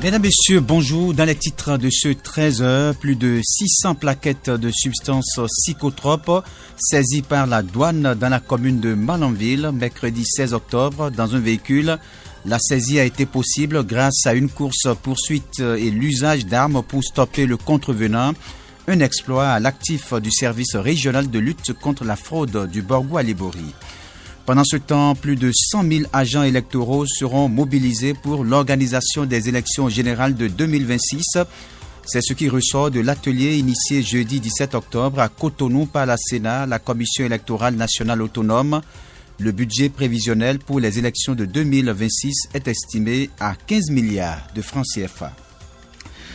Mesdames, Messieurs, bonjour. Dans les titres de ce 13h, plus de 600 plaquettes de substances psychotropes saisies par la douane dans la commune de Malanville, mercredi 16 octobre, dans un véhicule. La saisie a été possible grâce à une course-poursuite et l'usage d'armes pour stopper le contrevenant. Un exploit à l'actif du service régional de lutte contre la fraude du Borgo à Liborie. Pendant ce temps, plus de 100 000 agents électoraux seront mobilisés pour l'organisation des élections générales de 2026. C'est ce qui ressort de l'atelier initié jeudi 17 octobre à Cotonou par la Sénat, la Commission électorale nationale autonome. Le budget prévisionnel pour les élections de 2026 est estimé à 15 milliards de francs CFA.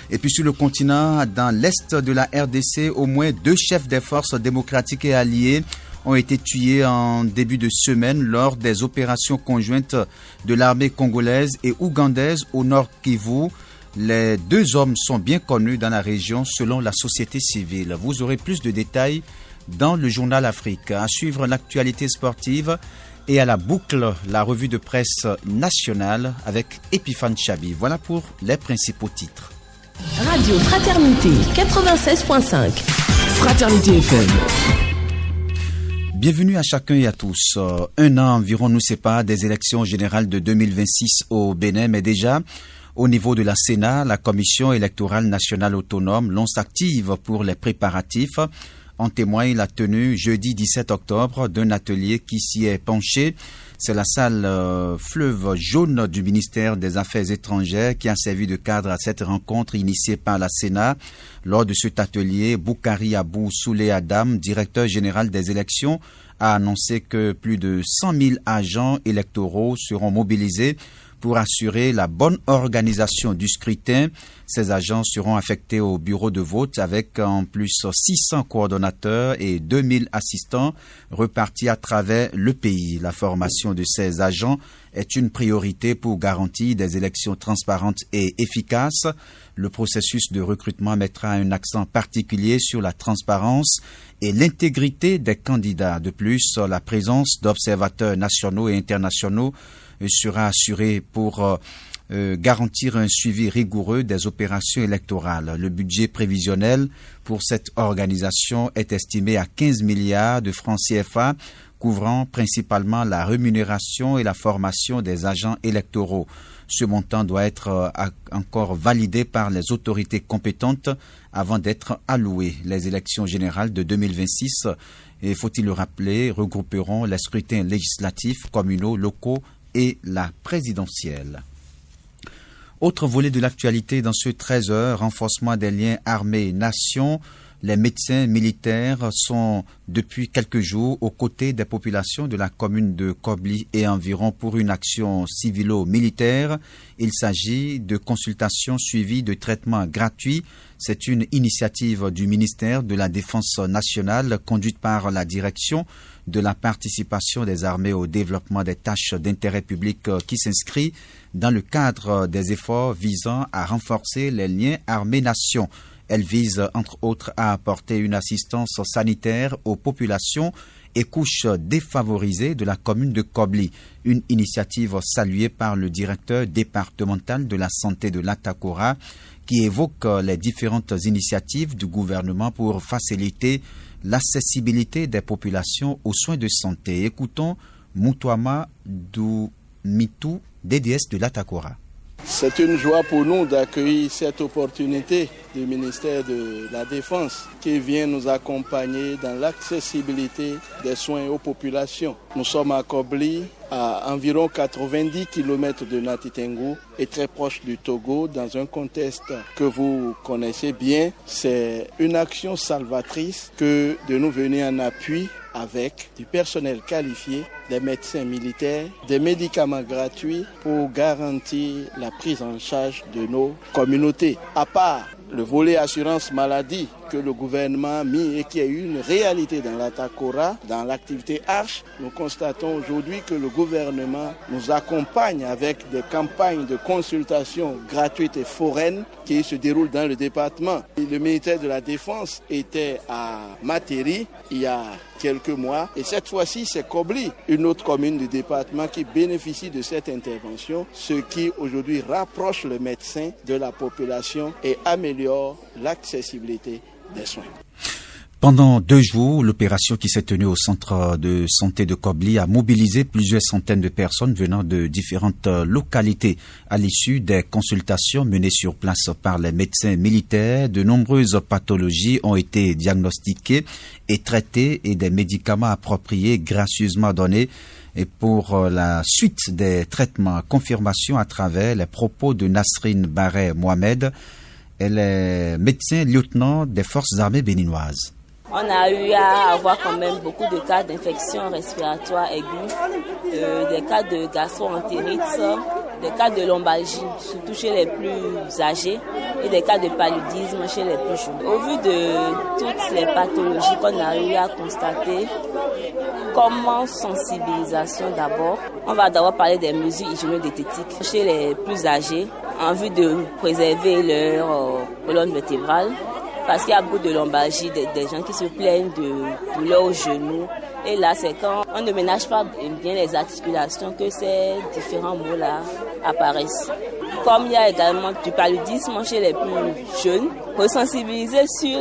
Et puis sur le continent, dans l'est de la RDC, au moins 2 chefs des forces démocratiques et alliées ont été tués en début de semaine lors des opérations conjointes de l'armée congolaise et ougandaise au Nord Kivu. Les 2 hommes sont bien connus dans la région selon la société civile. Vous aurez plus de détails dans le journal Afrique. À suivre l'actualité sportive et à la boucle, la revue de presse nationale avec Epiphane Chabi. Voilà pour les principaux titres. Radio Fraternité 96.5. Fraternité FM. Bienvenue à chacun et à tous. Un an environ nous sépare des élections générales de 2026 au Bénin, mais déjà, au niveau de la Sénat, la Commission électorale nationale autonome lance active pour les préparatifs. En témoigne la tenue jeudi 17 octobre d'un atelier qui s'y est penché. C'est la salle Fleuve Jaune du ministère des Affaires étrangères qui a servi de cadre à cette rencontre initiée par la Sénat. Lors de cet atelier, Boukari Abou Soulé Adam, directeur général des élections, a annoncé que plus de 100 000 agents électoraux seront mobilisés pour assurer la bonne organisation du scrutin. Ces agents seront affectés au bureau de vote avec en plus 600 coordonnateurs et 2000 assistants repartis à travers le pays. La formation de ces agents est une priorité pour garantir des élections transparentes et efficaces. Le processus de recrutement mettra un accent particulier sur la transparence et l'intégrité des candidats. De plus, la présence d'observateurs nationaux et internationaux sera assurée pour garantir un suivi rigoureux des opérations électorales. Le budget prévisionnel pour cette organisation est estimé à 15 milliards de francs CFA, couvrant principalement la rémunération et la formation des agents électoraux. Ce montant doit être encore validé par les autorités compétentes avant d'être alloué. Les élections générales de 2026, et faut-il le rappeler, regrouperont les scrutins législatifs, communaux, locaux et la présidentielle. Autre volet de l'actualité dans ce 13h, renforcement des liens armée-nation. Les médecins militaires sont depuis quelques jours aux côtés des populations de la commune de Kobli et environ pour une action civilo-militaire. Il s'agit de consultations suivies de traitements gratuits. C'est une initiative du ministère de la Défense nationale conduite par la direction de la participation des armées au développement des tâches d'intérêt public qui s'inscrit dans le cadre des efforts visant à renforcer les liens armée-nation. Elle vise, entre autres, à apporter une assistance sanitaire aux populations et couches défavorisées de la commune de Kobli. Une initiative saluée par le directeur départemental de la santé de l'Atakora qui évoque les différentes initiatives du gouvernement pour faciliter l'accessibilité des populations aux soins de santé. Écoutons Moutouama Doumitou, DDS de l'Atakora. C'est une joie pour nous d'accueillir cette opportunité du ministère de la Défense qui vient nous accompagner dans l'accessibilité des soins aux populations. Nous sommes à Kobli, à environ 90 km de Natitengu et très proche du Togo, dans un contexte que vous connaissez bien. C'est une action salvatrice que de nous venir en appui avec du personnel qualifié, des médecins militaires, des médicaments gratuits pour garantir la prise en charge de nos communautés. À part le volet assurance maladie que le gouvernement a mis et qui a eu une réalité dans l'Atakora, dans l'activité Arche, nous constatons aujourd'hui que le gouvernement nous accompagne avec des campagnes de consultation gratuites et foraines qui se déroulent dans le département. Et le ministère de la Défense était à Materi il y a quelques mois et cette fois-ci c'est Kobli, une autre commune du département qui bénéficie de cette intervention, ce qui aujourd'hui rapproche le médecin de la population et améliore l'accessibilité des soins. Pendant 2 jours, l'opération qui s'est tenue au centre de santé de Kobli a mobilisé plusieurs centaines de personnes venant de différentes localités. À l'issue des consultations menées sur place par les médecins militaires, de nombreuses pathologies ont été diagnostiquées et traitées et des médicaments appropriés gracieusement donnés. Et pour la suite des traitements, confirmation à travers les propos de Nasrine Barret Mohamed, elle est médecin lieutenant des forces armées béninoises. On a eu à avoir quand même beaucoup de cas d'infection respiratoire aiguë, des cas de gastro-entérite, des cas de lombalgie, surtout chez les plus âgés, et des cas de paludisme chez les plus jeunes. Au vu de toutes les pathologies qu'on a eu à constater, comme sensibilisation d'abord, on va d'abord parler des mesures hygiéno-diététiques chez les plus âgés, en vue de préserver leur colonne vertébrale. Parce qu'il y a beaucoup de lombalgie, des gens qui se plaignent de douleurs aux genoux. Et là, c'est quand on ne ménage pas bien les articulations que ces différents maux-là apparaissent. Comme il y a également du paludisme chez les plus jeunes, faut sensibiliser sur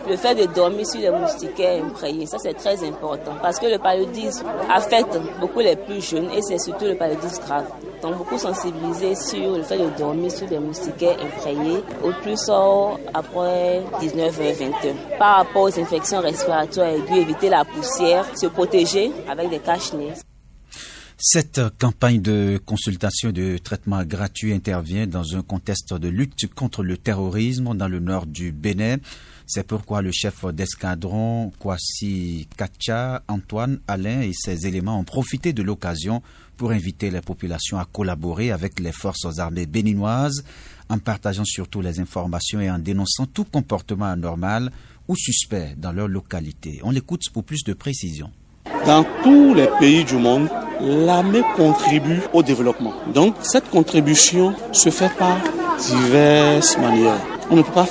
le fait de dormir sur les moustiquaires imprégnés. Ça, c'est très important parce que le paludisme affecte beaucoup les plus jeunes et c'est surtout le paludisme grave. Donc, beaucoup sensibiliser sur le fait de dormir sur des moustiquaires imprégnés, au plus après 19h-20h. Par rapport aux infections respiratoires aiguës, éviter la poussière, se protéger avec des cache-nez. Cette campagne de consultation et de traitement gratuit intervient dans un contexte de lutte contre le terrorisme dans le nord du Bénin. C'est pourquoi le chef d'escadron Kwasi Kacha, Antoine Alain et ses éléments ont profité de l'occasion pour inviter les populations à collaborer avec les forces armées béninoises en partageant surtout les informations et en dénonçant tout comportement anormal ou suspect dans leur localité. On l'écoute pour plus de précision. Dans tous les pays du monde, l'armée contribue au développement. Donc, cette contribution se fait par diverses manières. On ne peut pas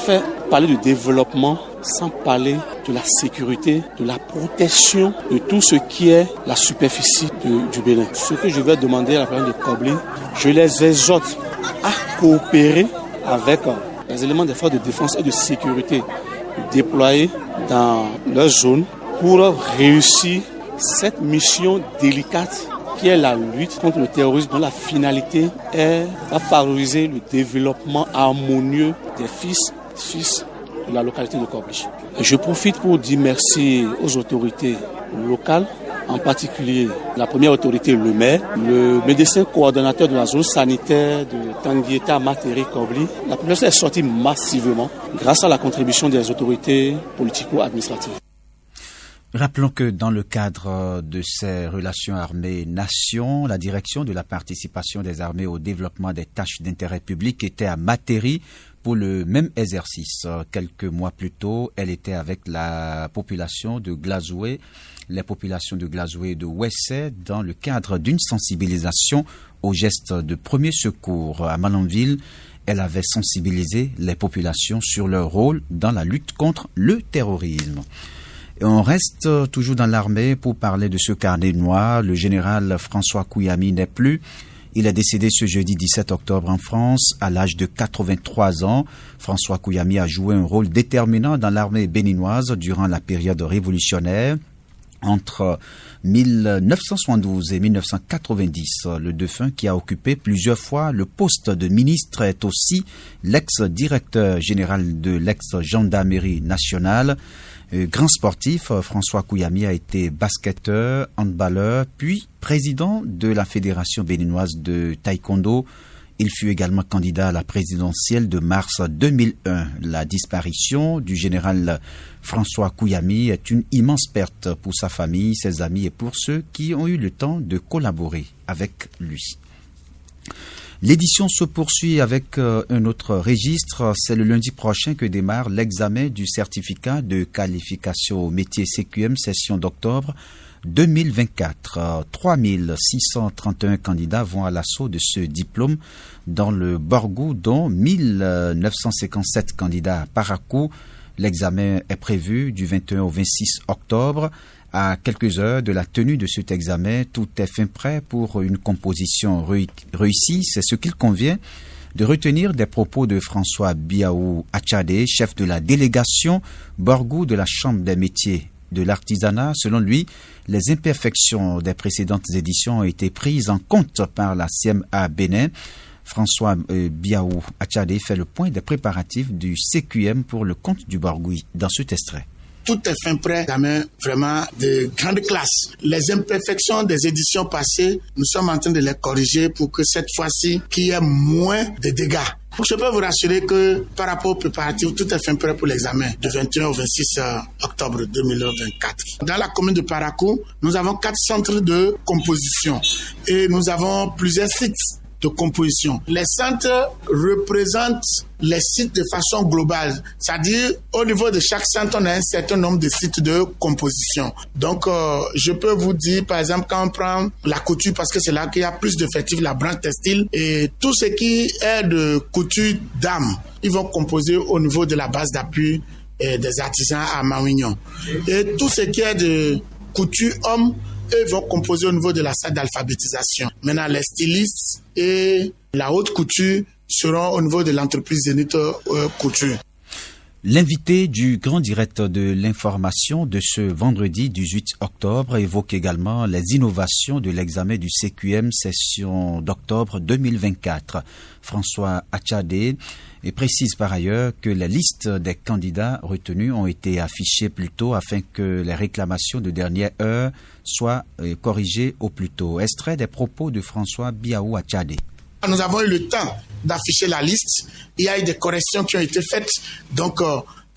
parler de développement sans parler de la sécurité, de la protection de tout ce qui est la superficie du Bénin. Ce que je vais demander à la province de Kobli, je les exhorte à coopérer avec les éléments des forces de défense et de sécurité déployés dans leur zone pour réussir cette mission délicate qui est la lutte contre le terrorisme, dont la finalité est de favoriser le développement harmonieux des fils de la localité de Kobli. Et je profite pour dire merci aux autorités locales, en particulier la première autorité, le maire, le médecin coordonnateur de la zone sanitaire de Tanguieta Materi Kobli. La population est sortie massivement grâce à la contribution des autorités politico-administratives. Rappelons que dans le cadre de ces relations armées-nations, la direction de la participation des armées au développement des tâches d'intérêt public était à Materi pour le même exercice. Quelques mois plus tôt, elle était avec la population de Glazoué, les populations de Glazoué et de Ouessé dans le cadre d'une sensibilisation aux gestes de premier secours. À Malanville, elle avait sensibilisé les populations sur leur rôle dans la lutte contre le terrorisme. Et on reste toujours dans l'armée pour parler de ce carnet noir. Le général François Kouyami n'est plus. Il est décédé ce jeudi 17 octobre en France à l'âge de 83 ans. François Kouyami a joué un rôle déterminant dans l'armée béninoise durant la période révolutionnaire. Entre 1972 et 1990, le défunt qui a occupé plusieurs fois le poste de ministre est aussi l'ex-directeur général de l'ex-gendarmerie nationale. Grand sportif, François Kouyami a été basketteur, handballeur, puis président de la Fédération béninoise de taekwondo. Il fut également candidat à la présidentielle de mars 2001. La disparition du général François Kouyami est une immense perte pour sa famille, ses amis et pour ceux qui ont eu le temps de collaborer avec lui. L'édition se poursuit avec un autre registre. C'est le lundi prochain que démarre l'examen du certificat de qualification au métier CQM session d'octobre 2024. 3631 candidats vont à l'assaut de ce diplôme dans le Borgou, dont 1957 candidats à Parakou. L'examen est prévu du 21 au 26 octobre. À quelques heures de la tenue de cet examen, tout est fin prêt pour une composition réussie. C'est ce qu'il convient de retenir des propos de François Biaou Achadé, chef de la délégation Borgou de la Chambre des métiers de l'artisanat. Selon lui, les imperfections des précédentes éditions ont été prises en compte par la CMA Bénin. François Biaou Achadé fait le point des préparatifs du CQM pour le compte du Borgou dans cet extrait. Tout est fin prêt, vraiment de grande classe. Les imperfections des éditions passées, nous sommes en train de les corriger pour que cette fois-ci, qu'il y ait moins de dégâts. Je peux vous rassurer que par rapport aux préparatifs, tout est fin prêt pour l'examen du 21 au 26 octobre 2024. Dans la commune de Parakou, nous avons 4 centres de composition et nous avons plusieurs sites de composition. Les centres représentent les sites de façon globale, c'est-à-dire au niveau de chaque centre, on a un certain nombre de sites de composition. Donc, je peux vous dire, par exemple, quand on prend la couture, parce que c'est là qu'il y a plus d'effectifs, la branche textile, et tout ce qui est de couture d'âme, ils vont composer au niveau de la base d'appui des artisans à Mawignon. Et tout ce qui est de couture homme, eux vont composer au niveau de la salle d'alphabétisation. Maintenant, les stylistes et la haute couture seront au niveau de l'entreprise Zénith Couture. L'invité du grand direct de l'information de ce vendredi 18 octobre évoque également les innovations de l'examen du CQM session d'octobre 2024. François Achadé précise par ailleurs que les listes des candidats retenus ont été affichées plus tôt afin que les réclamations de dernière heure soient corrigées au plus tôt. Extrait des propos de François Biaou Achadé. Nous avons eu le temps d'afficher la liste. Il y a eu des corrections qui ont été faites. Donc,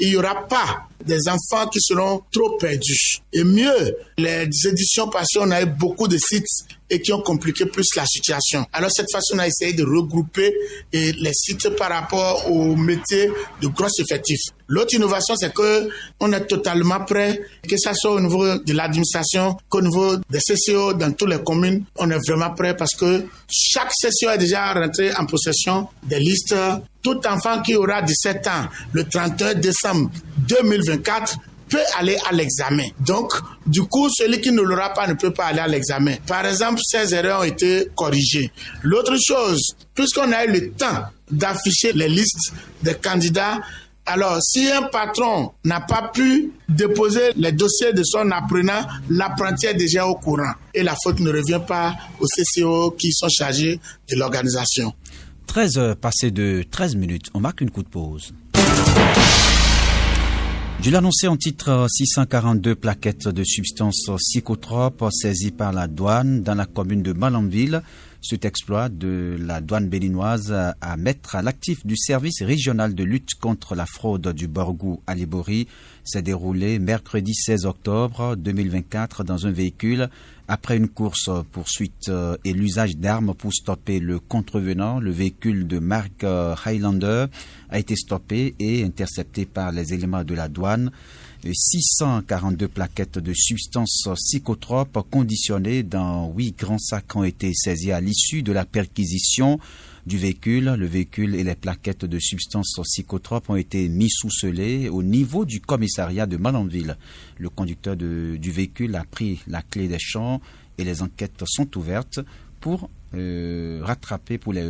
il n'y aura pas des enfants qui seront trop perdus. Et mieux, les éditions passées, on a eu beaucoup de sites et qui ont compliqué plus la situation. Alors, cette fois, on a essayé de regrouper les sites par rapport aux métiers de gros effectifs. L'autre innovation, c'est que on est totalement prêt, que ce soit au niveau de l'administration, qu'au niveau des CCO dans toutes les communes, on est vraiment prêt parce que chaque CCO est déjà rentré en possession des listes. Tout enfant qui aura 17 ans le 31 décembre 2024 peut aller à l'examen. Donc, du coup, celui qui ne l'aura pas ne peut pas aller à l'examen. Par exemple, ces erreurs ont été corrigées. L'autre chose, puisqu'on a eu le temps d'afficher les listes des candidats, alors, si un patron n'a pas pu déposer les dossiers de son apprenant, l'apprenti est déjà au courant. Et la faute ne revient pas aux CCO qui sont chargés de l'organisation. 13 heures passées de 13 minutes. On marque une coup de pause. Je l'annonçais en titre, 642 plaquettes de substances psychotropes saisies par la douane dans la commune de Malanville. Cet exploit de la douane béninoise à mettre à l'actif du service régional de lutte contre la fraude du Borgou à Libori s'est déroulé mercredi 16 octobre 2024 dans un véhicule. Après une course-poursuite et l'usage d'armes pour stopper le contrevenant, le véhicule de marque Highlander a été stoppé et intercepté par les éléments de la douane. 642 plaquettes de substances psychotropes conditionnées dans 8 grands sacs ont été saisies à l'issue de la perquisition du véhicule. Le véhicule et les plaquettes de substances psychotropes ont été mis sous scellé au niveau du commissariat de Malanville. Le conducteur du véhicule a pris la clé des champs et les enquêtes sont ouvertes pour le rattraper pour la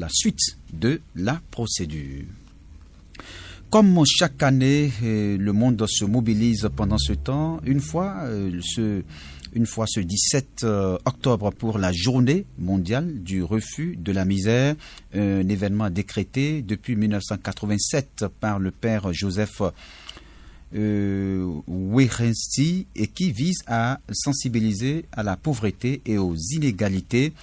suite de la procédure. Comme chaque année, le monde se mobilise pendant ce temps. Une fois ce 17 octobre pour la journée mondiale du refus de la misère, un événement décrété depuis 1987 par le père Joseph Werensi et qui vise à sensibiliser à la pauvreté et aux inégalités.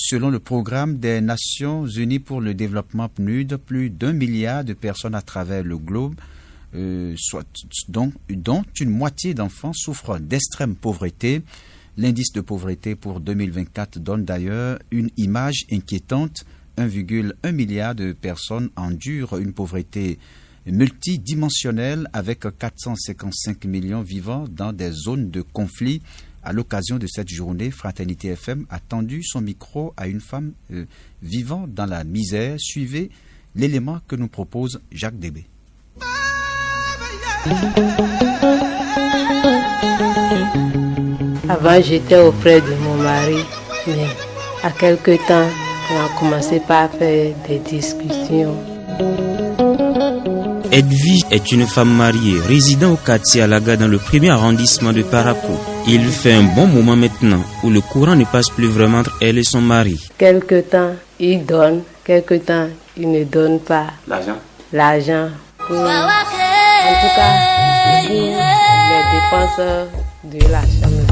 Selon le programme des Nations Unies pour le développement PNUD, plus d'1 milliard de personnes à travers le globe, dont une moitié d'enfants souffrent d'extrême pauvreté. L'indice de pauvreté pour 2024 donne d'ailleurs une image inquiétante. 1,1 milliard de personnes endurent une pauvreté multidimensionnelle avec 455 millions vivant dans des zones de conflit. À l'occasion de cette journée, Fraternité FM a tendu son micro à une femme vivant dans la misère. Suivez l'élément que nous propose Jacques Débé. Avant, j'étais auprès de mon mari, mais à quelque temps, on a commencé par faire des discussions. Edwige est une femme mariée, résidant au quartier Alaga dans le 1er arrondissement de Parakou. Il fait un bon moment maintenant où le courant ne passe plus vraiment entre elle et son mari. Quelque temps, il donne, quelque temps, il ne donne pas. L'argent. En tout cas, les dépenses de la chambre.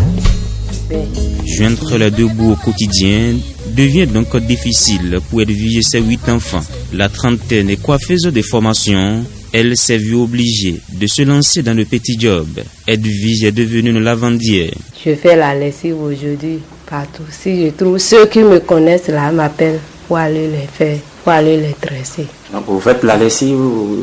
Joindre les deux bouts au quotidien devient donc difficile pour Edwige et ses 8 enfants. La trentaine est coiffeuse de formation. Elle s'est vue obligée de se lancer dans le petit job. Edwige est devenue une lavandière. Je fais la lessive aujourd'hui partout. Si je trouve ceux qui me connaissent là m'appellent pour aller les faire, pour aller les tresser. Donc vous faites la lessive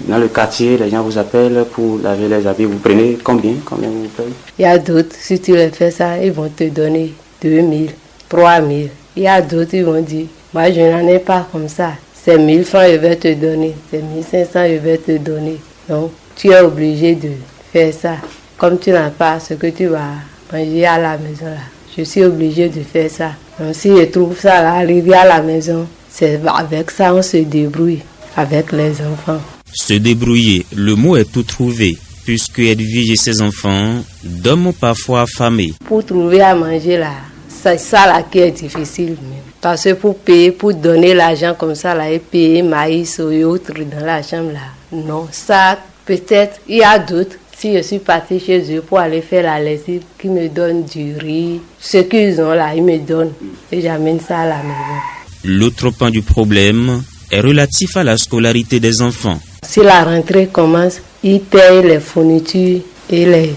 dans le quartier, les gens vous appellent pour laver les habits. Vous prenez combien vous payez? Il y a d'autres, si tu les fais ça, ils vont te donner 2000, 3000. Il y a d'autres, ils vont dire, moi je n'en ai pas comme ça. C'est 1000 francs, je vais te donner. C'est 1500, je vais te donner. Donc, tu es obligé de faire ça. Comme tu n'as pas ce que tu vas manger à la maison là, je suis obligé de faire ça. Donc, si je trouve ça là, arrivé à la maison, c'est avec ça on se débrouille avec les enfants. Se débrouiller, le mot est tout trouvé, puisque Edwige et ses enfants dorment parfois affamés. Pour trouver à manger là, c'est ça là qui est difficile même. Parce que pour payer, pour donner l'argent comme ça là, et payer maïs ou autres dans la chambre là, non. Ça, peut-être, il y a d'autres. Si je suis partie chez eux pour aller faire la lessive, qui me donnent du riz, ce qu'ils ont là, ils me donnent. Et j'amène ça à la maison. L'autre point du problème est relatif à la scolarité des enfants. Si la rentrée commence, ils payent les fournitures et les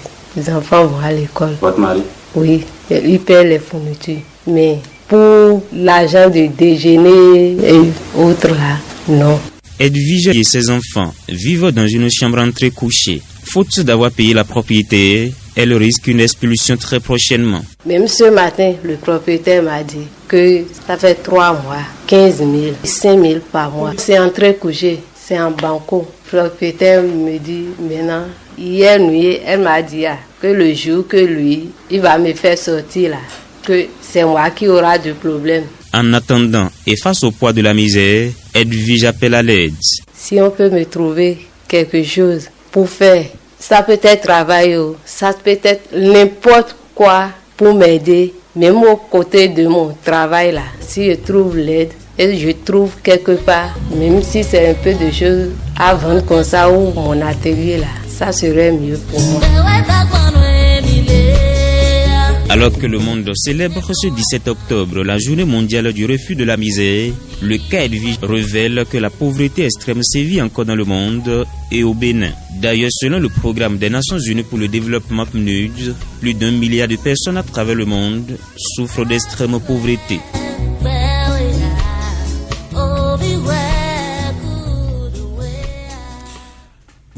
enfants vont à l'école. Votre mari? Oui, ils payent les fournitures. Mais pour l'argent de déjeuner et autres là, non. Edwige et ses enfants vivent dans une chambre entrecouchée. Faute d'avoir payé la propriété, elle risque une expulsion très prochainement. Même ce matin, le propriétaire m'a dit que ça fait 3 mois, 15 000, 5 000 par mois. C'est entrecouché, c'est en banco. Le propriétaire me dit maintenant, hier nuit, elle m'a dit que le jour que lui, il va me faire sortir là, que c'est moi qui aura du problème. En attendant, et face au poids de la misère, Edwige appelle à l'aide. Si on peut me trouver quelque chose pour faire, ça peut être travail, ça peut être n'importe quoi pour m'aider, même au côté de mon travail là. Si je trouve l'aide et je trouve quelque part, même si c'est un peu de choses à vendre comme ça ou mon atelier là, ça serait mieux pour moi. Alors que le monde célèbre ce 17 octobre la journée mondiale du refus de la misère, le cas Edwige révèle que la pauvreté extrême sévit encore dans le monde et au Bénin. D'ailleurs, selon le programme des Nations Unies pour le développement PNUD, plus d'1 milliard de personnes à travers le monde souffrent d'extrême pauvreté.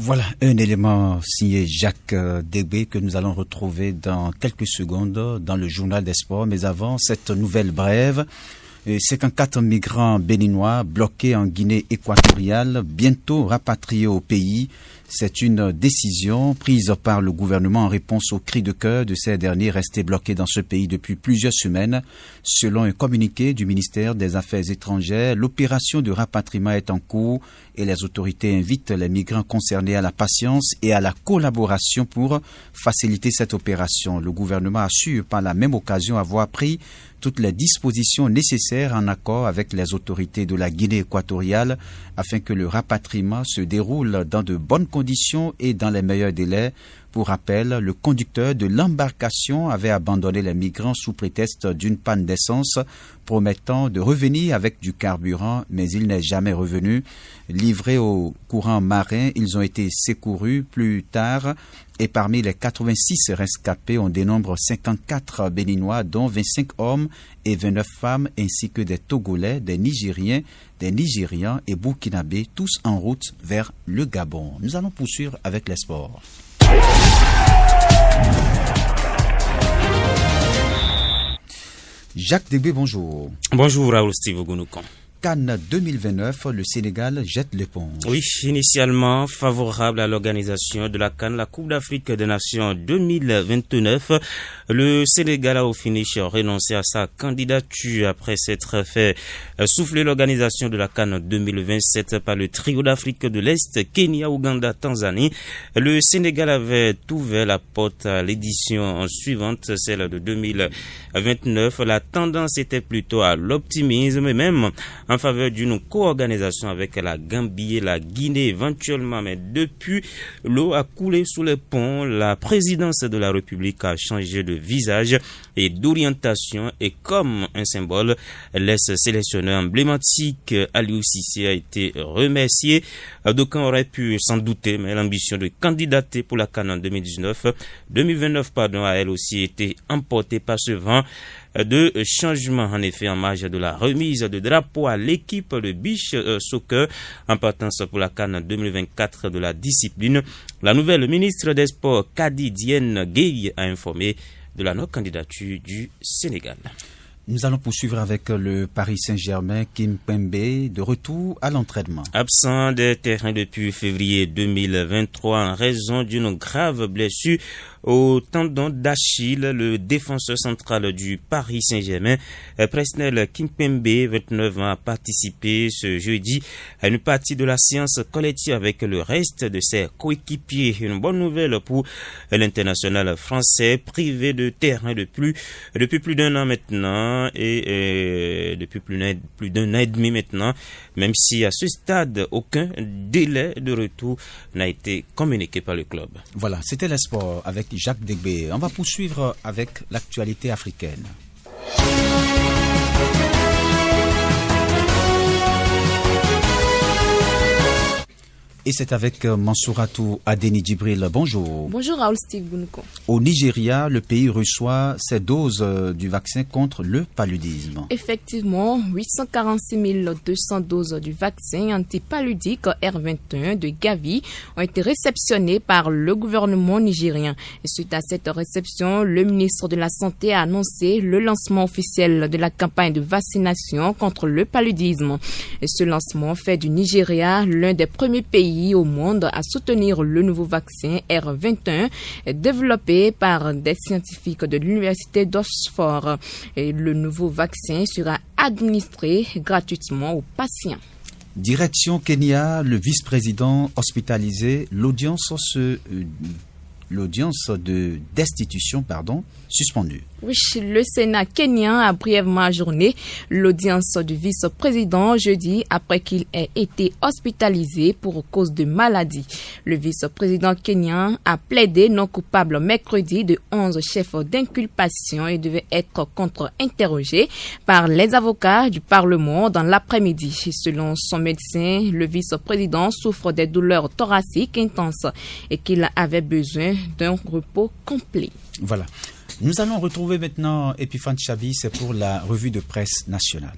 Voilà un élément signé Jacques Débé que nous allons retrouver dans quelques secondes dans le journal des sports. Mais avant cette nouvelle brève, 54 migrants béninois bloqués en Guinée équatoriale, bientôt rapatriés au pays. C'est une décision prise par le gouvernement en réponse aux cris de cœur de ces derniers restés bloqués dans ce pays depuis plusieurs semaines. Selon un communiqué du ministère des Affaires étrangères, l'opération de rapatriement est en cours et les autorités invitent les migrants concernés à la patience et à la collaboration pour faciliter cette opération. Le gouvernement assure par la même occasion avoir pris toutes les dispositions nécessaires en accord avec les autorités de la Guinée équatoriale afin que le rapatriement se déroule dans de bonnes conditions et dans les meilleurs délais. Pour rappel, le conducteur de l'embarcation avait abandonné les migrants sous prétexte d'une panne d'essence, promettant de revenir avec du carburant, mais il n'est jamais revenu. Livrés au courant marin, ils ont été secourus plus tard et parmi les 86 rescapés, on dénombre 54 Béninois, dont 25 hommes et 29 femmes, ainsi que des Togolais, des Nigériens, des Nigérians et Burkinabés, tous en route vers le Gabon. Nous allons poursuivre avec les sports. Jacques Débé, bonjour. Bonjour Raoul Steve Gounoukan. Cannes 2029, le Sénégal jette l'éponge. Oui, initialement favorable à l'organisation de la Cannes, la Coupe d'Afrique des Nations 2029, le Sénégal a au finish renoncé à sa candidature après s'être fait souffler l'organisation de la Cannes 2027 par le trio d'Afrique de l'Est, Kenya, Ouganda, Tanzanie. Le Sénégal avait ouvert la porte à l'édition suivante, celle de 2029. La tendance était plutôt à l'optimisme et même en faveur d'une co-organisation avec la Gambie et la Guinée éventuellement. Mais depuis, l'eau a coulé sous les ponts. La présidence de la République a changé de visage et d'orientation et comme un symbole, l'ex-sélectionneur emblématique Aliou Cissé a été remercié. D'aucuns auraient pu s'en douter, mais l'ambition de candidater pour la CAN en 2029 a elle aussi été emportée par ce vent de changement. En effet, en marge de la remise de drapeau à l'équipe de beach soccer en partance pour la CAN 2024 de la discipline, la nouvelle ministre des Sports Kadi Diène Gueye a informé de la non-candidature du Sénégal. Nous allons poursuivre avec le Paris Saint-Germain, Kimpembe, de retour à l'entraînement. Absent des terrains depuis février 2023 en raison d'une grave blessure au tendon d'Achille, le défenseur central du Paris Saint-Germain, Presnel Kimpembe, 29 ans, a participé ce jeudi à une partie de la séance collective avec le reste de ses coéquipiers. Une bonne nouvelle pour l'international français, privé de terrain depuis plus d'un an maintenant et depuis plus d'un an et demi maintenant, même si à ce stade, aucun délai de retour n'a été communiqué par le club. Voilà, c'était le sport avec Jacques Degbé. On va poursuivre avec l'actualité africaine. Et c'est avec Mansouratou Adeni Djibril. Bonjour. Bonjour Raoul Steve Gounouko. Au Nigeria, le pays reçoit ses doses du vaccin contre le paludisme. Effectivement, 846 200 doses du vaccin antipaludique R21 de Gavi ont été réceptionnées par le gouvernement nigérien. Et suite à cette réception, le ministre de la Santé a annoncé le lancement officiel de la campagne de vaccination contre le paludisme. Et ce lancement fait du Nigeria l'un des premiers pays au monde à soutenir le nouveau vaccin R21 développé par des scientifiques de l'université d'Oxford. Et le nouveau vaccin sera administré gratuitement aux patients. Direction Kenya, le vice-président hospitalisé, l'audience de destitution, suspendue. Oui, le Sénat kenyan a brièvement ajourné l'audience du vice-président jeudi après qu'il ait été hospitalisé pour cause de maladie. Le vice-président kenyan a plaidé non coupable mercredi de 11 chefs d'inculpation et devait être contre-interrogé par les avocats du Parlement dans l'après-midi. Selon son médecin, le vice-président souffre des douleurs thoraciques intenses et qu'il avait besoin d'un repos complet. Voilà. Nous allons retrouver maintenant Epiphane Chabi, c'est pour la revue de presse nationale.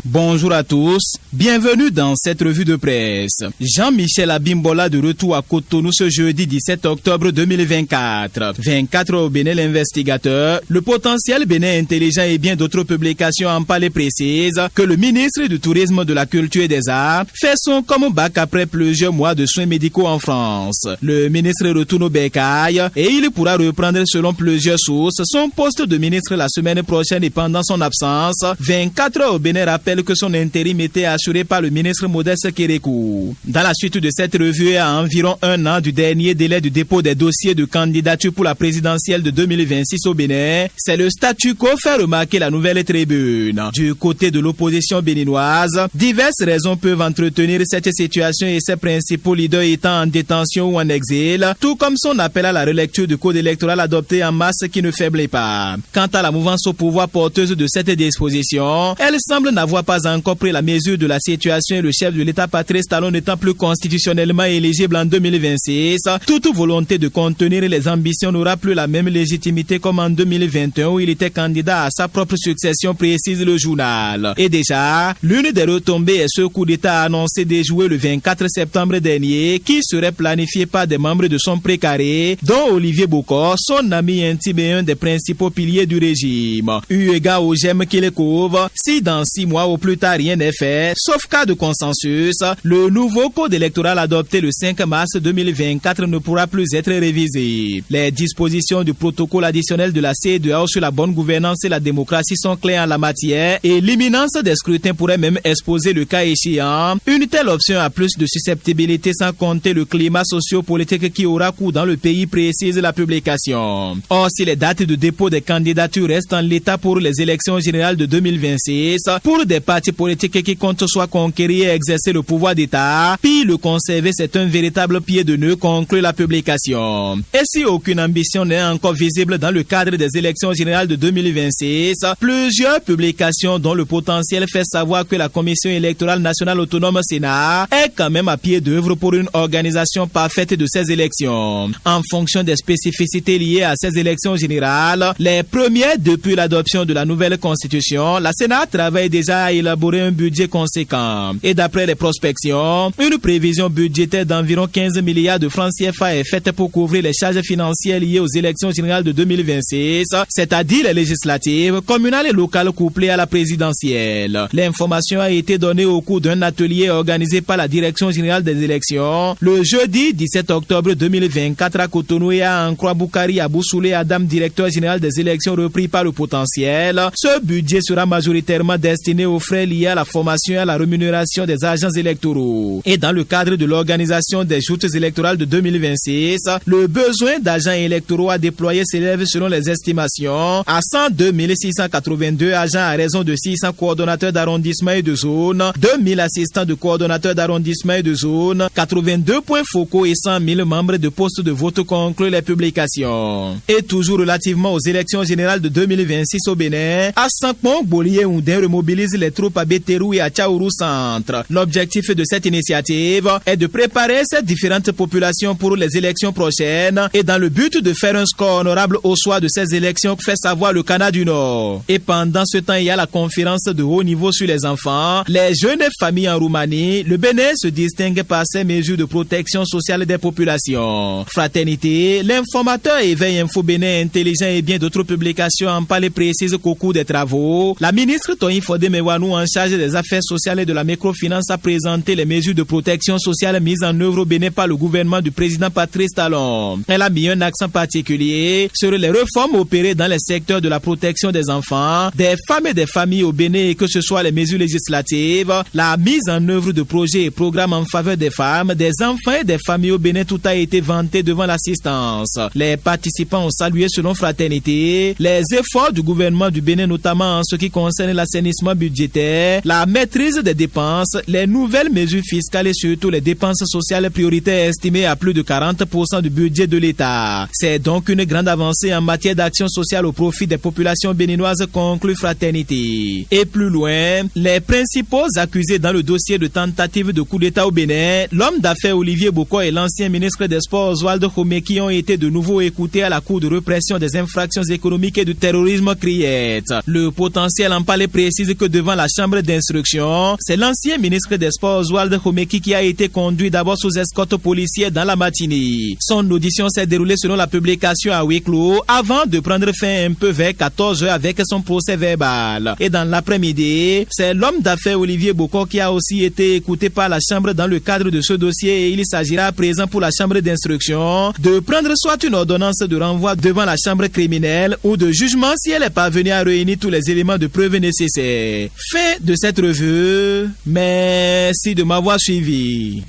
Bonjour à tous, bienvenue dans cette revue de presse. Jean-Michel Abimbola de retour à Cotonou ce jeudi 17 octobre 2024. 24 au Bénin l'investigateur, le potentiel Bénin intelligent et bien d'autres publications en parlent précisent que le ministre du Tourisme, de la Culture et des Arts fait son comeback après plusieurs mois de soins médicaux en France. Le ministre retourne au Bécaye et il pourra reprendre selon plusieurs sources son poste de ministre la semaine prochaine et pendant son absence. 24 au Bénin rappelle rappelle que son intérim était assuré par le ministre Modeste Kérékou. Dans la suite de cette revue, à environ un an du dernier délai de dépôt des dossiers de candidature pour la présidentielle de 2026 au Bénin, c'est le statu quo fait remarquer la nouvelle tribune. Du côté de l'opposition béninoise, diverses raisons peuvent entretenir cette situation et ses principaux leaders étant en détention ou en exil, tout comme son appel à la relecture du code électoral adopté en masse qui ne faiblit pas. Quant à la mouvance au pouvoir porteuse de cette disposition, elle semble n'avoir pas encore pris la mesure de la situation et le chef de l'État Patrice Talon n'étant plus constitutionnellement éligible en 2026, toute volonté de contenir les ambitions n'aura plus la même légitimité comme en 2021 où il était candidat à sa propre succession, précise le journal. Et déjà, l'une des retombées est ce coup d'État annoncé déjoué le 24 septembre dernier qui serait planifié par des membres de son précaré, dont Olivier Bokor, son ami intime et un des principaux piliers du régime. Eu égard aux gemmes qu'il couvre, si dans 6 mois au plus tard rien n'est fait, sauf cas de consensus, le nouveau code électoral adopté le 5 mars 2024 ne pourra plus être révisé. Les dispositions du protocole additionnel de la CEDEAO sur la bonne gouvernance et la démocratie sont claires en la matière et l'imminence des scrutins pourrait même exposer le cas échéant. Une telle option a plus de susceptibilité sans compter le climat socio-politique qui aura cours dans le pays, précise la publication. Or, si les dates de dépôt des candidatures restent en l'état pour les élections générales de 2026, pour des partis politiques qui comptent soit conquérir et exercer le pouvoir d'État, puis le conserver, c'est un véritable pied de nœud, conclut la publication. Et si aucune ambition n'est encore visible dans le cadre des élections générales de 2026, plusieurs publications dont le potentiel fait savoir que la Commission électorale nationale autonome Sénat est quand même à pied d'œuvre pour une organisation parfaite de ces élections. En fonction des spécificités liées à ces élections générales, les premières depuis l'adoption de la nouvelle constitution, la Sénat travaille déjà à élaborer un budget conséquent. Et d'après les prospections, une prévision budgétaire d'environ 15 milliards de francs CFA est faite pour couvrir les charges financières liées aux élections générales de 2026, c'est-à-dire les législatives, communales et locales couplées à la présidentielle. L'information a été donnée au cours d'un atelier organisé par la Direction générale des élections le jeudi 17 octobre 2024 à Cotonou et à Ankroa Boukari Abousoulé Adam, directeur général des élections repris par le potentiel. Ce budget sera majoritairement destiné aux frais liés à la formation et à la rémunération des agents électoraux. Et dans le cadre de l'organisation des joutes électorales de 2026, le besoin d'agents électoraux à déployer s'élève selon les estimations à 102 682 agents à raison de 600 coordonnateurs d'arrondissement et de zone, 2000 assistants de coordonnateurs d'arrondissement et de zone, 82 points focaux et 100 000 membres de postes de vote, concluent les publications. Et toujours relativement aux élections générales de 2026 au Bénin, à Sankpong, Bolié Oundin remobilise les troupes à Béterou et à Tchaourou Centre. L'objectif de cette initiative est de préparer ces différentes populations pour les élections prochaines et dans le but de faire un score honorable au soir de ces élections, fait savoir le Canada du Nord. Et pendant ce temps, il y a la conférence de haut niveau sur les enfants, les jeunes et familles en Roumanie. Le Bénin se distingue par ses mesures de protection sociale des populations. Fraternité, l'informateur Éveil Info Bénin Intelligent et bien d'autres publications en parlent, précise qu'au cours des travaux, la ministre Toyin Fodé Mewanou en charge des affaires sociales et de la microfinance a présenté les mesures de protection sociale mises en œuvre au Bénin par le gouvernement du président Patrice Talon. Elle a mis un accent particulier sur les réformes opérées dans les secteurs de la protection des enfants, des femmes et des familles au Bénin, et que ce soit les mesures législatives, la mise en œuvre de projets et programmes en faveur des femmes, des enfants et des familles au Bénin, tout a été vanté devant l'assistance. Les participants ont salué selon Fraternité les efforts du gouvernement du Bénin, notamment en ce qui concerne l'assainissement budgétaire, la maîtrise des dépenses, les nouvelles mesures fiscales et surtout les dépenses sociales prioritaires estimées à plus de 40% du budget de l'État. C'est donc une grande avancée en matière d'action sociale au profit des populations béninoises, conclut Fraternité. Et plus loin, les principaux accusés dans le dossier de tentative de coup d'État au Bénin, l'homme d'affaires Olivier Bokor et l'ancien ministre des Sports Oswald Khomeki ont été de nouveau écoutés à la Cour de répression des infractions économiques et du terrorisme Criette. Le potentiel en parler précise que devant la chambre d'instruction, c'est l'ancien ministre des Sports Oswald Khomeki qui a été conduit d'abord sous escorte policière dans la matinée. Son audition s'est déroulée selon la publication à huis clos avant de prendre fin un peu vers 14h avec son procès verbal. Et dans l'après-midi, c'est l'homme d'affaires Olivier Bokor qui a aussi été écouté par la chambre dans le cadre de ce dossier, et il s'agira à présent pour la chambre d'instruction de prendre soit une ordonnance de renvoi devant la chambre criminelle ou de jugement si elle est parvenue à réunir tous les éléments de preuve nécessaires. Fin de cette revue. Merci de m'avoir suivi.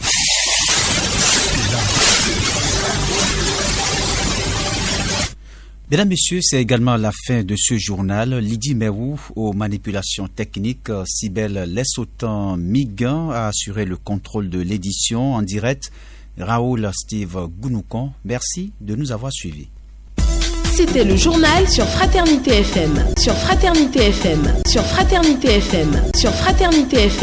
Mesdames, Messieurs, c'est également la fin de ce journal. Lydie Merou aux manipulations techniques, Cybèle Lessotan Migan a assuré le contrôle de l'édition en direct. Raoul Steve Gounoukan, merci de nous avoir suivis. C'était le journal sur Fraternité FM, sur Fraternité FM, sur Fraternité FM, sur Fraternité FM.